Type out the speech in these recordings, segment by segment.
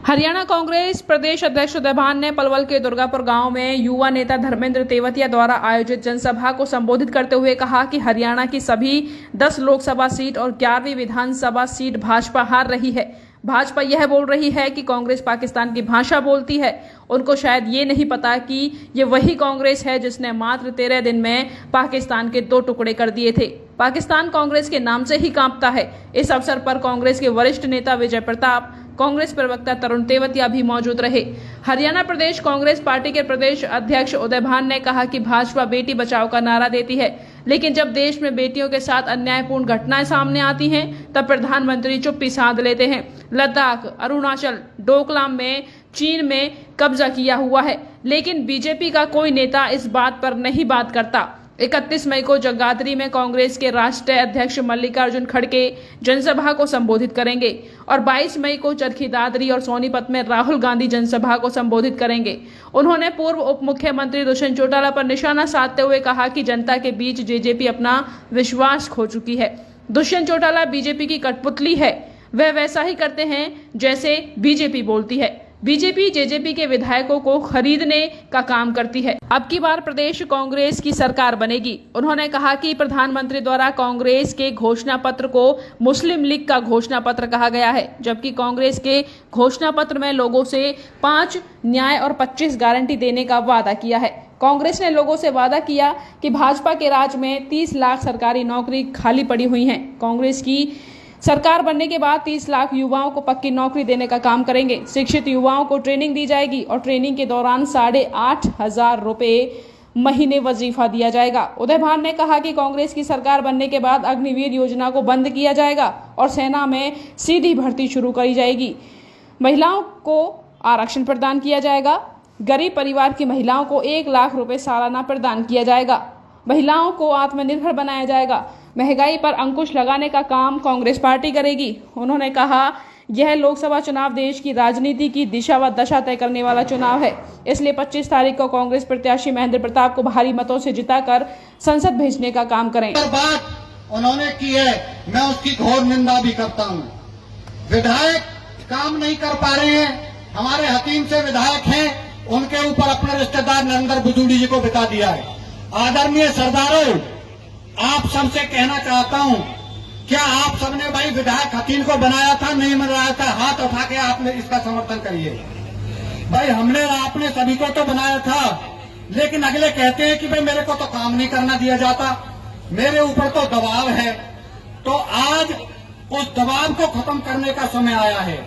हरियाणा कांग्रेस प्रदेश अध्यक्ष उदयभान ने पलवल के दुर्गापुर गांव में युवा नेता धर्मेंद्र तेवतिया द्वारा आयोजित जनसभा को संबोधित करते हुए कहा कि हरियाणा की सभी 10 लोकसभा सीट और 11वीं विधानसभा सीट भाजपा हार रही है। भाजपा यह बोल रही है कि कांग्रेस पाकिस्तान की भाषा बोलती है। उनको शायद ये नहीं पता कि ये वही कांग्रेस है जिसने मात्र 13 दिन में पाकिस्तान के 2 टुकड़े कर दिए थे। पाकिस्तान कांग्रेस के नाम से ही कांपता है। इस अवसर पर कांग्रेस के वरिष्ठ नेता विजय प्रताप, कांग्रेस प्रवक्ता तरुण तेवतिया भी मौजूद रहे। हरियाणा प्रदेश कांग्रेस पार्टी के प्रदेश अध्यक्ष उदयभान ने कहा कि भाजपा बेटी बचाओ का नारा देती है, लेकिन जब देश में बेटियों के साथ अन्यायपूर्ण घटनाएं सामने आती हैं तब प्रधानमंत्री चुप्पी साध लेते हैं। लद्दाख, अरुणाचल, डोकलाम में चीन में कब्जा किया हुआ है, लेकिन बीजेपी का कोई नेता इस बात पर नहीं बात करता। 31 मई को जगाधरी में कांग्रेस के राष्ट्रीय अध्यक्ष मल्लिकार्जुन खड़गे जनसभा को संबोधित करेंगे और 22 मई को चरखी दादरी और सोनीपत में राहुल गांधी जनसभा को संबोधित करेंगे। उन्होंने पूर्व उप मुख्यमंत्री दुष्यंत चौटाला पर निशाना साधते हुए कहा कि जनता के बीच जेजेपी अपना विश्वास खो चुकी है। दुष्यंत चौटाला बीजेपी की कठपुतली है। वह वैसा ही करते हैं जैसे बीजेपी बोलती है। बीजेपी जेजेपी के विधायकों को खरीदने का काम करती है। अब की बार प्रदेश कांग्रेस की सरकार बनेगी। उन्होंने कहा कि प्रधानमंत्री द्वारा कांग्रेस के घोषणा पत्र को मुस्लिम लीग का घोषणा पत्र कहा गया है, जबकि कांग्रेस के घोषणा पत्र में लोगों से 5 न्याय और 25 गारंटी देने का वादा किया है। कांग्रेस ने लोगों से वादा किया कि भाजपा के राज में 30 लाख सरकारी नौकरी खाली पड़ी हुई हैं। कांग्रेस की सरकार बनने के बाद 30 लाख युवाओं को पक्की नौकरी देने का काम करेंगे। शिक्षित युवाओं को ट्रेनिंग दी जाएगी और ट्रेनिंग के दौरान 8,500 रुपए महीने वजीफा दिया जाएगा। उदयभान ने कहा कि कांग्रेस की सरकार बनने के बाद अग्निवीर योजना को बंद किया जाएगा और सेना में सीधी भर्ती शुरू करी जाएगी। महिलाओं को आरक्षण प्रदान किया जाएगा। गरीब परिवार की महिलाओं को 1 लाख रुपए सालाना प्रदान किया जाएगा। महिलाओं को आत्मनिर्भर बनाया जाएगा। महंगाई पर अंकुश लगाने का काम कांग्रेस पार्टी करेगी। उन्होंने कहा, यह लोकसभा चुनाव देश की राजनीति की दिशा व दशा तय करने वाला चुनाव है, इसलिए 25 तारीख को कांग्रेस प्रत्याशी महेंद्र प्रताप को भारी मतों से जिताकर संसद भेजने का काम करें। बात उन्होंने की है, मैं उसकी घोर निंदा भी करता हूं। विधायक काम नहीं कर पा रहे हैं। हमारे हकीम से विधायक हैं, उनके ऊपर अपने रिश्तेदार नरेंद्र बुजुर्ग जी को बिता दिया है। आदरणीय सरदारों, आप सबसे कहना चाहता हूं, क्या आप सबने भाई विधायक हकीम को बनाया था? नहीं बनाया था? हाथ उठा के आपने इसका समर्थन करिए। भाई हमने आपने सभी को तो बनाया था, लेकिन अगले कहते हैं कि भाई मेरे को तो काम नहीं करना दिया जाता, मेरे ऊपर तो दबाव है। तो आज उस दबाव को खत्म करने का समय आया है।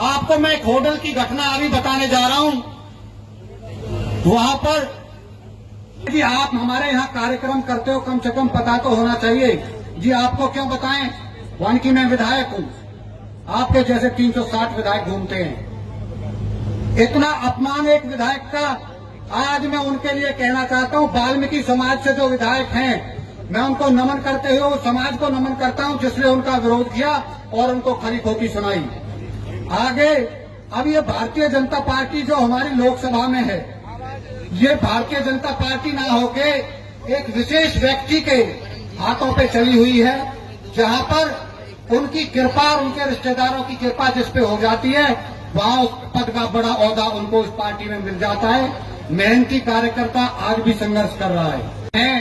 आपको मैं एक होटल की घटना अभी बताने जा रहा हूं। वहां पर जी आप हमारे यहाँ कार्यक्रम करते हो, कम से कम पता तो होना चाहिए। जी आपको क्यों बताएं, वन की मैं विधायक हूँ, आपके जैसे 360 विधायक घूमते हैं। इतना अपमान एक विधायक का। आज मैं उनके लिए कहना चाहता हूँ, वाल्मीकि समाज से जो विधायक हैं, मैं उनको नमन करते हुए उस समाज को नमन करता हूँ जिसने उनका विरोध किया और उनको खरी खोटी सुनाई। आगे अब ये भारतीय जनता पार्टी जो हमारी लोकसभा में है, ये भारतीय जनता पार्टी ना होके एक विशेष व्यक्ति के हाथों पे चली हुई है, जहां पर उनकी कृपा, उनके रिश्तेदारों की कृपा जिस पे हो जाती है, वहां उस पद का बड़ा ओहदा उनको उस पार्टी में मिल जाता है। मेहनती कार्यकर्ता आज भी संघर्ष कर रहा है।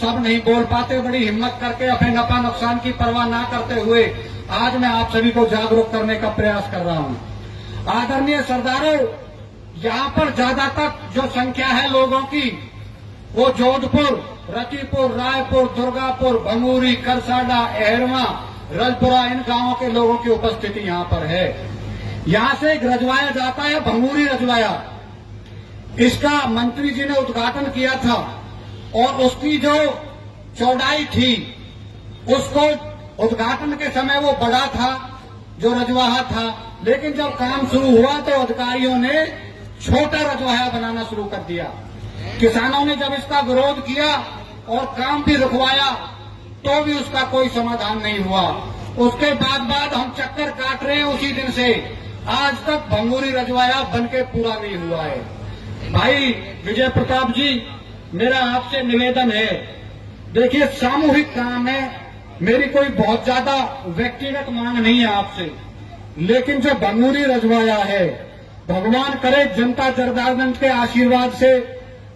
सब नहीं बोल पाते, बड़ी हिम्मत करके अपने नफा नुकसान की परवाह ना करते हुए आज मैं आप सभी को जागरूक करने का प्रयास कर रहा हूं। आदरणीय सरदारों, यहाँ पर ज्यादातर जो संख्या है लोगों की, वो जोधपुर, रतीपुर, रायपुर, दुर्गापुर, भंगूरी, करसाडा, अहरवा, रजपुरा, इन गांवों के लोगों की उपस्थिति यहाँ पर है। यहाँ से एक रजवाया जाता है, भंगूरी रजवाया। इसका मंत्री जी ने उद्घाटन किया था और उसकी जो चौड़ाई थी, उसको उद्घाटन के समय वो बड़ा था जो रजवाहा था, लेकिन जब काम शुरू हुआ तो अधिकारियों ने छोटा रजवाया बनाना शुरू कर दिया। किसानों ने जब इसका विरोध किया और काम भी रुकवाया तो भी उसका कोई समाधान नहीं हुआ। उसके बाद हम चक्कर काट रहे हैं उसी दिन से, आज तक भंगूरी रजवाया बनके पूरा नहीं हुआ है। भाई विजय प्रताप जी, मेरा आपसे निवेदन है, देखिए सामूहिक काम है, मेरी कोई बहुत ज्यादा व्यक्तिगत मांग नहीं है आपसे, लेकिन जो बंगूरी रजवाया है, भगवान करे जनता जनार्दन के आशीर्वाद से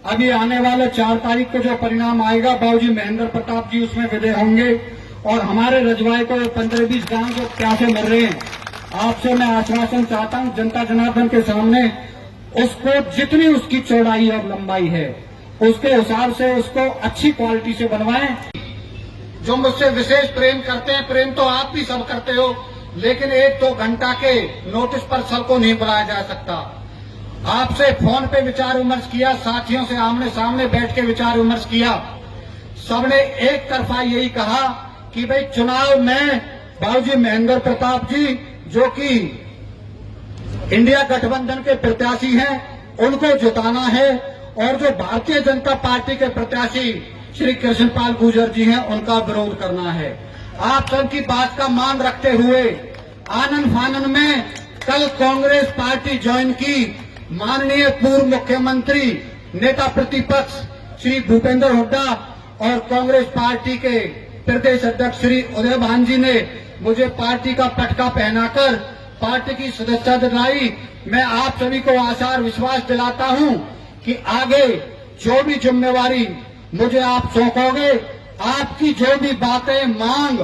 अभी आने वाले 4 तारीख को जो परिणाम आएगा, बाबूजी महेंद्र प्रताप जी उसमें विजय होंगे और हमारे रजवाए को 15-20 गांव जो प्यासे मर रहे हैं, आपसे मैं आश्वासन चाहता हूं जनता जनार्दन के सामने, उसको जितनी उसकी चौड़ाई और लंबाई है उसके हिसाब से उसको अच्छी क्वालिटी से बनवाएं। जो मुझसे विशेष प्रेम करते हैं, प्रेम तो आप भी सब करते हो, लेकिन 1-2 घंटा के नोटिस पर सबको नहीं बुलाया जा सकता। आपसे फोन पे विचार विमर्श किया, साथियों से आमने सामने बैठ के विचार विमर्श किया, सबने एक तरफा यही कहा कि भाई चुनाव में बाबूजी महेंद्र प्रताप जी जो कि इंडिया गठबंधन के प्रत्याशी हैं उनको जिताना है और जो भारतीय जनता पार्टी के प्रत्याशी श्री कृष्णपाल गुर्जर जी हैं उनका विरोध करना है। आप सबकी बात का मान रखते हुए आनंद फानन में कल कांग्रेस पार्टी ज्वाइन की माननीय पूर्व मुख्यमंत्री नेता प्रतिपक्ष श्री भूपेंद्र हुड्डा और कांग्रेस पार्टी के प्रदेश अध्यक्ष श्री उदय भान जी ने मुझे पार्टी का पटका पहनाकर पार्टी की सदस्यता दिलाई। मैं आप सभी को आशा और विश्वास दिलाता हूं कि आगे जो भी जिम्मेवारी मुझे आप सौंपोगे, आपकी जो भी बातें, मांग,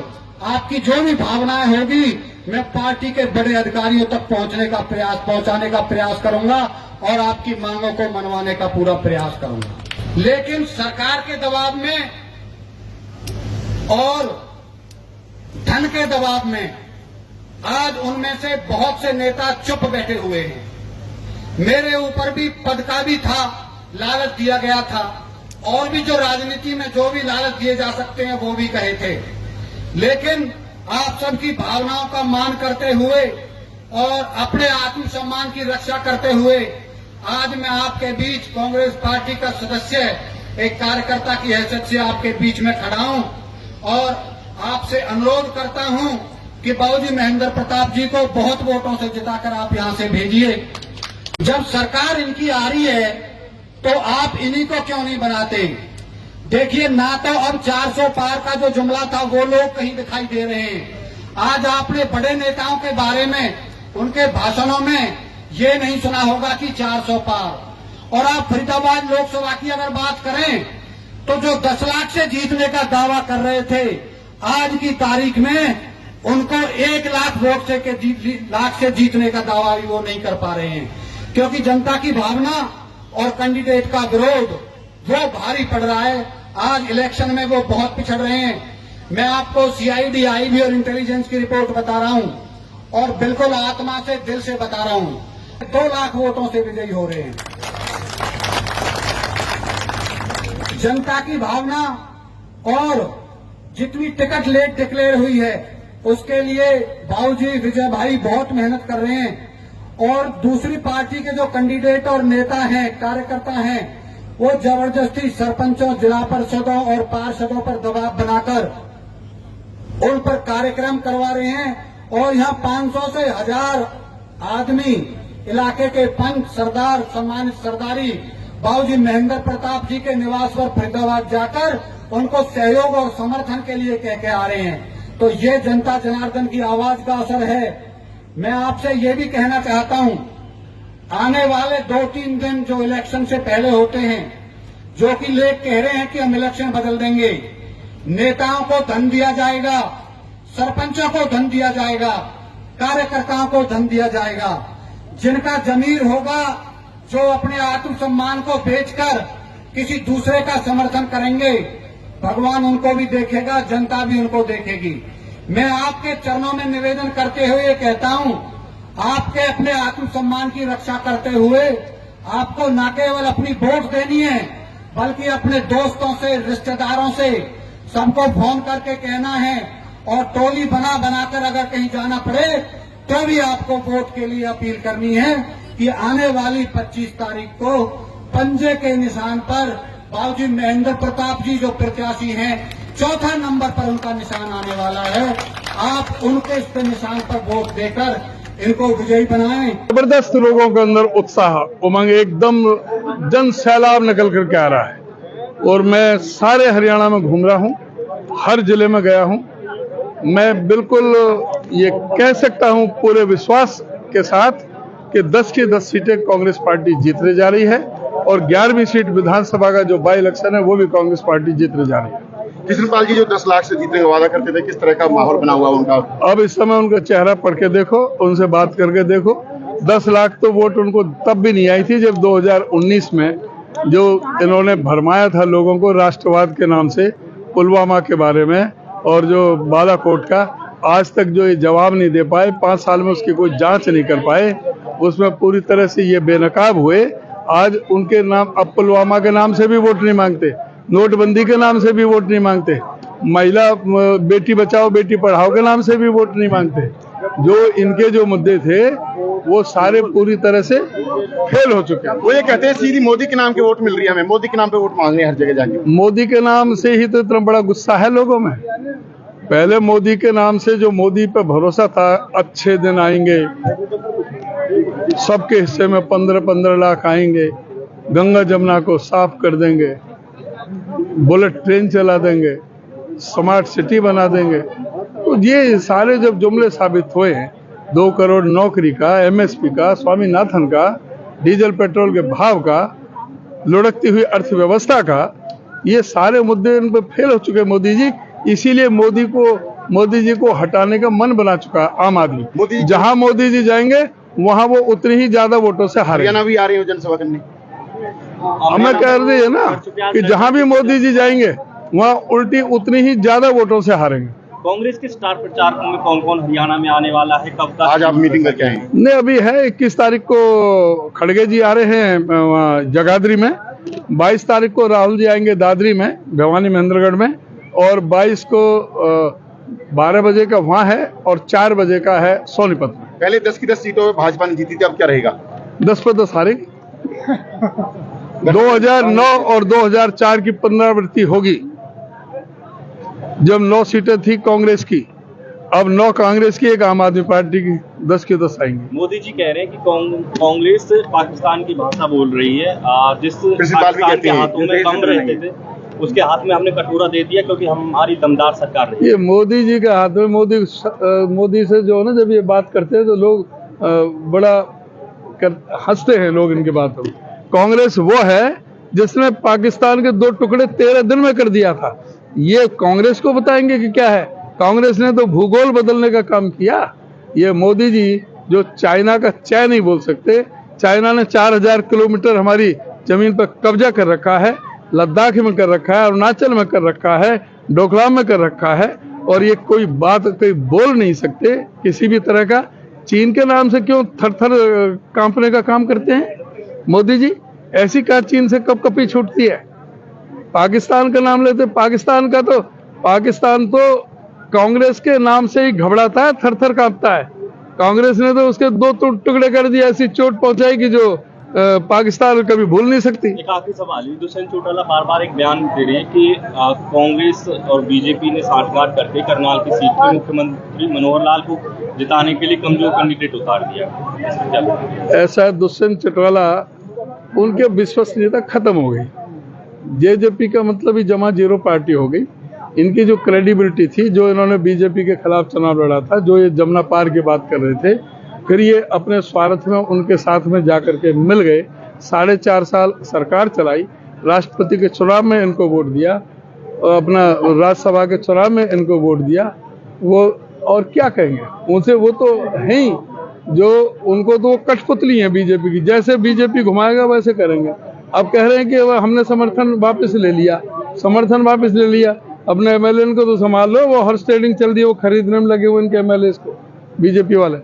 आपकी जो भी भावनाएं होगी, मैं पार्टी के बड़े अधिकारियों तक पहुंचाने का प्रयास करूंगा और आपकी मांगों को मनवाने का पूरा प्रयास करूंगा। लेकिन सरकार के दबाव में और धन के दबाव में आज उनमें से बहुत से नेता चुप बैठे हुए हैं। मेरे ऊपर भी पद का भी था, लालच दिया गया था और भी जो राजनीति में जो भी लालच दिए जा सकते हैं वो भी कहे थे, लेकिन आप सबकी भावनाओं का मान करते हुए और अपने आत्मसम्मान की रक्षा करते हुए आज मैं आपके बीच कांग्रेस पार्टी का सदस्य, एक कार्यकर्ता की हैसियत से आपके बीच में खड़ा हूं और आपसे अनुरोध करता हूं कि बाबूजी महेंद्र प्रताप जी को बहुत वोटों से जिताकर आप यहां से भेजिए। जब सरकार इनकी आ रही है तो आप इन्हीं को क्यों नहीं बनाते? देखिए, ना तो अब 400 पार का जो जुमला था वो लोग कहीं दिखाई दे रहे हैं। आज आपने बड़े नेताओं के बारे में उनके भाषणों में ये नहीं सुना होगा कि 400 पार। और आप फरीदाबाद लोकसभा की अगर बात करें तो जो 10 लाख से जीतने का दावा कर रहे थे, आज की तारीख में उनको 1 लाख वोट से जीतने का दावा भी वो नहीं कर पा रहे हैं, क्योंकि जनता की भावना और कैंडिडेट का विरोध वो भारी पड़ रहा है। आज इलेक्शन में वो बहुत पिछड़ रहे हैं। मैं आपको सीआईडी, आईबी और इंटेलिजेंस की रिपोर्ट बता रहा हूं और बिल्कुल आत्मा से, दिल से बता रहा हूं, 2 लाख वोटों से विजयी हो रहे हैं। जनता की भावना और जितनी टिकट लेट डिक्लेयर हुई है उसके लिए बाबूजी विजय भाई बहुत मेहनत कर रहे हैं और दूसरी पार्टी के जो कैंडिडेट और नेता हैं, कार्यकर्ता हैं, वो जबरदस्ती सरपंचों, जिला परिषदों और पार्षदों पर दबाव बनाकर उन पर कार्यक्रम करवा रहे हैं और यहाँ 500 से 1000 आदमी इलाके के पंच, सरदार, सम्मानित सरदारी बाबूजी महेंद्र प्रताप जी के निवास पर फरीदाबाद जाकर उनको सहयोग और समर्थन के लिए कह के आ रहे हैं। तो ये जनता जनार्दन की आवाज का असर है। मैं आपसे ये भी कहना चाहता हूं, आने वाले 2-3 दिन जो इलेक्शन से पहले होते हैं, जो कि लोग कह रहे हैं कि हम इलेक्शन बदल देंगे, नेताओं को धन दिया जाएगा, सरपंचों को धन दिया जाएगा, कार्यकर्ताओं को धन दिया जाएगा। जिनका जमीर होगा, जो अपने आत्मसम्मान को बेचकर किसी दूसरे का समर्थन करेंगे, भगवान उनको भी देखेगा, जनता भी उनको देखेगी। मैं आपके चरणों में निवेदन करते हुए कहता हूं, आपके अपने आत्मसम्मान की रक्षा करते हुए आपको न केवल अपनी वोट देनी है, बल्कि अपने दोस्तों से, रिश्तेदारों से सबको फोन करके कहना है और टोली बनाकर अगर कहीं जाना पड़े तो भी आपको वोट के लिए अपील करनी है कि आने वाली 25 तारीख को पंजे के निशान पर बाबूजी महेंद्र प्रताप जी जो प्रत्याशी हैं, 4था नंबर पर उनका निशान आने वाला है। आप उनके इस निशान पर वोट देकर इनको विजयी बनाएं। जबरदस्त लोगों के अंदर उत्साह, उमंग एकदम जन सैलाब निकल करके आ रहा है और मैं सारे हरियाणा में घूम रहा हूं, हर जिले में गया हूं मैं बिल्कुल ये कह सकता हूं पूरे विश्वास के साथ कि 10 की 10 सीटें कांग्रेस पार्टी जीतने जा रही है और 11वीं सीट विधानसभा का जो बाई इलेक्शन है वो भी कांग्रेस पार्टी जीतने जा रही है। कृष्णपाल जी जो 10 लाख से जीतने का वादा करते थे, किस तरह का माहौल बना हुआ उनका? अब इस समय उनका चेहरा पढ़ के देखो, उनसे बात करके देखो। 10 लाख तो वोट उनको तब भी नहीं आई थी जब 2019 में जो इन्होंने भरमाया था लोगों को राष्ट्रवाद के नाम से, पुलवामा के बारे में और जो बालाकोट का, आज तक जो ये जवाब नहीं दे पाए, 5 साल में उसकी कोई जांच नहीं कर पाए, उसमें पूरी तरह से ये बेनकाब हुए। आज उनके नाम, अब पुलवामा के नाम से भी वोट नहीं मांगते, नोटबंदी के नाम से भी वोट नहीं मांगते, महिला बेटी बचाओ बेटी पढ़ाओ के नाम से भी वोट नहीं मांगते। जो इनके जो मुद्दे थे वो सारे पूरी तरह से फेल हो चुके हैं। वो ये कहते हैं सीधी मोदी के नाम की वोट मिल रही है, हमें मोदी के नाम पे वोट मांग रहे हैं हर जगह जाके। मोदी के नाम से ही तो इतना बड़ा गुस्सा है लोगों में। पहले मोदी के नाम से जो मोदी पे भरोसा था, अच्छे दिन आएंगे, सबके हिस्से में 15-15 लाख आएंगे, गंगा जमुना को साफ कर देंगे, बुलेट ट्रेन चला देंगे, स्मार्ट सिटी बना देंगे, तो ये सारे जब जुमले साबित हुए हैं, 2 करोड़ नौकरी का, एमएसपी का, स्वामीनाथन का, डीजल पेट्रोल के भाव का, लुढ़कती हुई अर्थव्यवस्था का, ये सारे मुद्दे इन पर फेल हो चुके मोदी जी। इसीलिए मोदी जी को हटाने का मन बना चुका है आम आदमी। जहां मोदी जी जाएंगे वहां वो उतनी ही ज्यादा वोटों से हारेंगे। हरियाणा भी आ रही है जनसभा करने। हमें कह रही है ना कि जहां भी मोदी जी जाएंगे वहां उल्टी उतनी ही ज्यादा वोटों से हारेंगे। कांग्रेस के स्टार प्रचारकों में कौन कौन हरियाणा में आने वाला है, कब तक? आज आप मीटिंग करके आएंगे? नहीं, अभी है 21 तारीख को खड़गे जी आ रहे हैं जगाधरी में, 22 तारीख को राहुल जी आएंगे दादरी में, भिवानी महेंद्रगढ़ में, और 22 को 12 बजे का वहां है और 4 बजे का है सोनीपत में। पहले 10 की 10 सीटों में भाजपा ने जीती थी, अब क्या रहेगा? 10 पे 10 हारेगी। 2009 और 2004 की पुनरावृत्ति होगी, जब 9 सीटें थी कांग्रेस की, अब 9 कांग्रेस की, 1 आम आदमी पार्टी की, 10 के 10 आएंगे। मोदी जी कह रहे हैं कि कांग्रेस पाकिस्तान की भाषा बोल रही है। जिस कृष्णपाल भी पाकिस्तान कहते के हैं, हाथों में कम रहते थे उसके हाथ में हमने कटोरा दे दिया क्योंकि हमारी दमदार सरकार रही। ये मोदी जी के हाथ में, मोदी से जो है ना, जब ये बात करते हैं तो लोग बड़ा हंसते हैं लोग इनकी बातों में। कांग्रेस वो है जिसने पाकिस्तान के 2 टुकड़े 13 दिन में कर दिया था। ये कांग्रेस को बताएंगे कि क्या है? कांग्रेस ने तो भूगोल बदलने का काम किया। ये मोदी जी जो चाइना का च नहीं बोल सकते, चाइना ने 4000 किलोमीटर हमारी जमीन पर कब्जा कर रखा है, लद्दाख में कर रखा है, अरुणाचल में कर रखा है, डोकलाम में कर रखा है, और ये कोई बात कोई बोल नहीं सकते किसी भी तरह का। चीन के नाम से क्यों थर-थर कांपने का काम करते हैं मोदी जी? ऐसी का चीन से कब कपी छूटती है? पाकिस्तान का नाम लेते, पाकिस्तान तो कांग्रेस के नाम से ही घबराता है, थर-थर कांपता है। कांग्रेस ने तो उसके 2 टुकड़े कर दिया, ऐसी चोट पहुंचाई कि जो पाकिस्तान कभी भूल नहीं सकती। एक आखिरी सवाल है, दुष्यंत चौटाला बार-बार एक बयान दे रही है कि कांग्रेस और बीजेपी ने साठगांठ करके करनाल की सीट पर मुख्यमंत्री मनोहर लाल को जिताने के लिए कमजोर कैंडिडेट उतार दिया। ऐसा है, दुष्यंत चौटाला, उनके विश्वसनीयता खत्म हो गई। जेजेपी का मतलब ही जमा जीरो पार्टी हो गई। इनकी जो क्रेडिबिलिटी थी, जो इन्होंने बीजेपी के खिलाफ चुनाव लड़ा था, जो ये जमुना पार की बात कर रहे थे, फिर ये अपने स्वार्थ में उनके साथ में जाकर के मिल गए। 4.5 साल सरकार चलाई, राष्ट्रपति के चुनाव में इनको वोट दिया और अपना राज्यसभा के चुनाव में इनको वोट दिया। वो और क्या कहेंगे उनसे? वो तो है ही जो, उनको तो कठपुतली है बीजेपी की, जैसे बीजेपी घुमाएगा वैसे करेंगे। अब कह रहे हैं कि हमने समर्थन वापस ले लिया, अपने एमएलए को तो संभाल लो। वो हॉर्स ट्रेडिंग चल रही है, वो खरीदने में लगे हुए इनके एमएलए को, बीजेपी वाले।